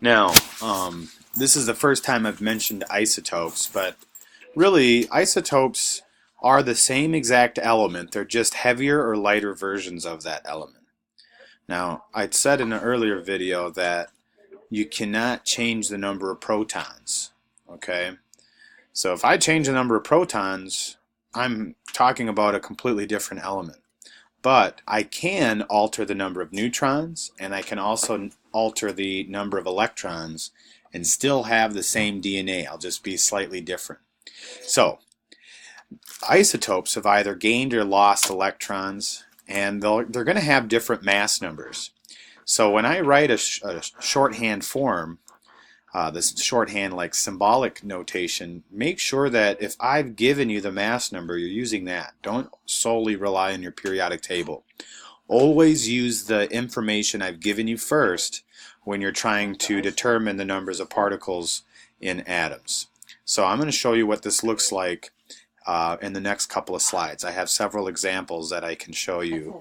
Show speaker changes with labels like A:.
A: Now, this is the first time I've mentioned isotopes, but really, isotopes are the same exact element. They're just heavier or lighter versions of that element. Now, I'd said in an earlier video that you cannot change the number of protons. Okay? So if I change the number of protons, I'm talking about a completely different element. But I can alter the number of neutrons, and I can also alter the number of electrons and still have the same DNA. I'll just be slightly different. So isotopes have either gained or lost electrons, and they're going to have different mass numbers. So when I write a shorthand form, this shorthand like symbolic notation, make sure that if I've given you the mass number, you're using that. Don't solely rely on your periodic table. Always use the information I've given you first when you're trying to determine the numbers of particles in atoms. So I'm going to show you what this looks like in the next couple of slides. I have several examples that I can show you